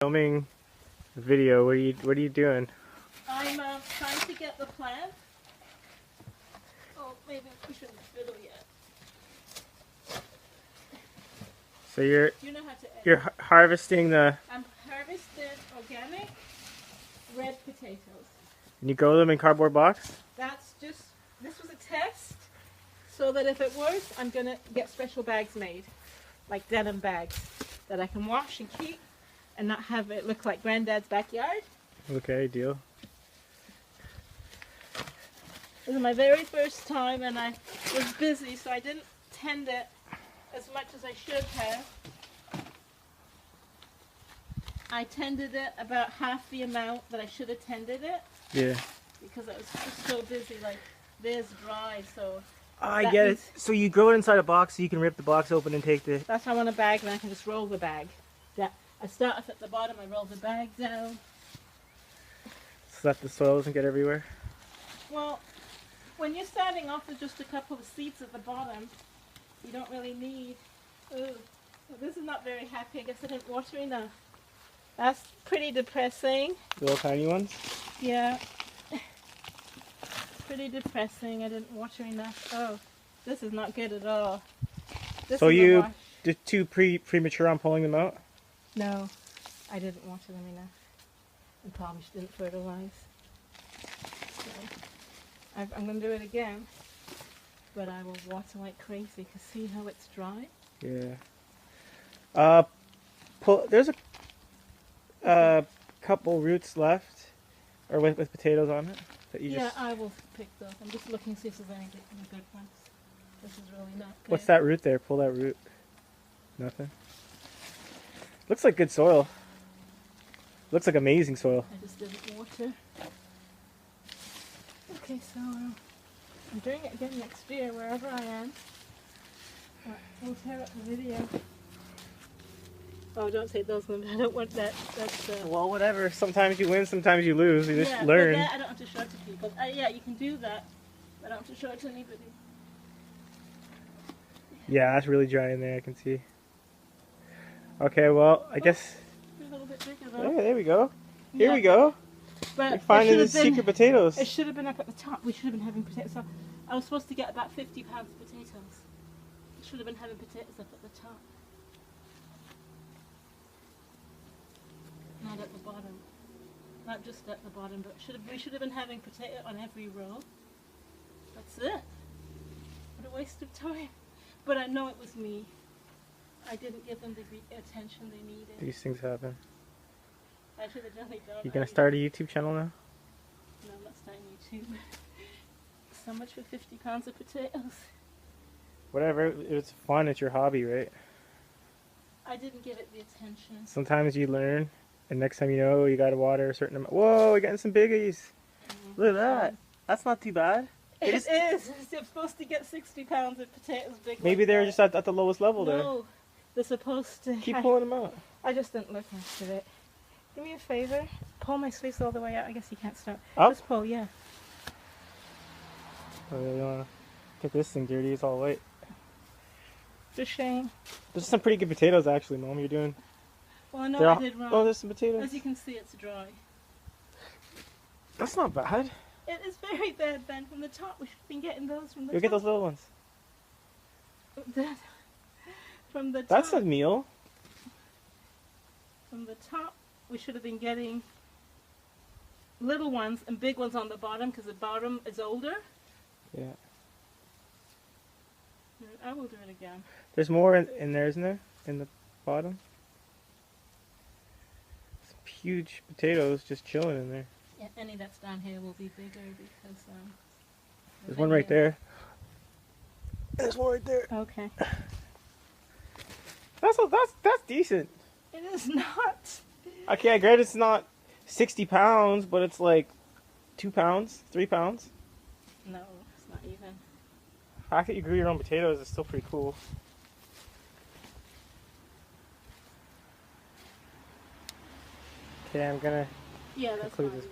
Filming a video. What are you doing? I'm trying to get the plant. Oh, maybe we shouldn't fiddle yet. So you're You know how to edit. you're harvesting the. I'm harvested organic red potatoes. And you grow them in cardboard box. This was a test, so that if it works, I'm gonna get special bags made, like denim bags, that I can wash and keep, and not have it look like Granddad's backyard. Okay, deal. This is my very first time, and I was busy, so I didn't tend it as much as I should have. I tended it about half the amount that I should have tended it. Yeah. Because I was just so busy, like this dry, so. I get it. So you grow it inside a box so you can rip the box open and take the... That's how I want a bag, and I can just roll the bag. I start off at the bottom, I roll the bag down. So that the soil doesn't get everywhere? Well, when you're starting off with just a couple of seeds at the bottom, you don't really need... Ooh, this is not very happy. I guess I didn't water enough. That's pretty depressing. The little tiny ones? Yeah. Pretty depressing. I didn't water enough. Oh, this is not good at all. This So is a you wash. did too premature on pulling them out? No, I didn't water them enough. And probably didn't fertilize. So, I'm going to do it again. But I will water like crazy, because see how it's dry? Yeah. There's a couple roots left, or with potatoes on it. That you Yeah, just... I will pick those. I'm just looking to see if there's any good ones. This is really not good. What's that root there? Pull that root. Nothing. Looks like good soil. Looks like amazing soil. I just didn't water. Okay, so I'm doing it again next year, wherever I am. Right, we'll tear up the video. Oh, don't take those ones. I don't want that. That's Well, whatever. Sometimes you win, sometimes you lose. You just yeah, learn. But that I don't have to show it to people. Yeah, you can do that. But I don't have to show it to anybody. Yeah, that's really dry in there, I can see. Okay, well, I guess... A little bit bigger though. Hey, there we go. Here Yeah, we go. But You're finding the it should have been- secret potatoes. It should have been up at the top. We should have been having potatoes. So I was supposed to get about 50 pounds of potatoes. We should have been having potatoes up at the top. Not at the bottom. Not just at the bottom, but we should have been having potato on every row. That's it. What a waste of time. But I know it was me. I didn't give them the attention they needed. These things happen. I should have definitely done. You gonna start a YouTube channel now? No, I'm not starting YouTube. So much for 50 pounds of potatoes. Whatever, it's fun, it's your hobby, right? I didn't give it the attention. Sometimes you learn, and next time you know, you gotta water a certain amount. Whoa, we're getting some biggies. Look at that. That's not too bad. It is. You're supposed to get 60 pounds of potatoes big. Maybe like they're that. just at the lowest level there. No, they're supposed to. Keep pulling them out. I just didn't look after it. Do me a favor. Pull my sleeves all the way out. I guess you can't stop. Up? Just pull, yeah. I really wanna get this thing dirty. It's all white. It's a shame. There's some pretty good potatoes, actually, Mom. You're doing. Well, no, They're I all... did wrong. Oh, there's some potatoes. As you can see, it's dry. That's not bad. It is very bad, Ben. From the top, we should have been getting those from the You'll top. get those little ones. From the top. That's a meal. From the top, we should have been getting little ones and big ones on the bottom, because the bottom is older. Yeah. I will do it again. There's more in there, isn't there? In the bottom? Some huge potatoes just chilling in there. Yeah, any that's down here will be bigger because There's one right there. There's one right there. Okay. That's decent. It is not. Okay, I get it's not 60 pounds, but it's like 2 pounds, 3 pounds. No, it's not even. The fact that you grew your own potatoes is still pretty cool. Okay, I'm gonna Yeah, that's conclude fine. this.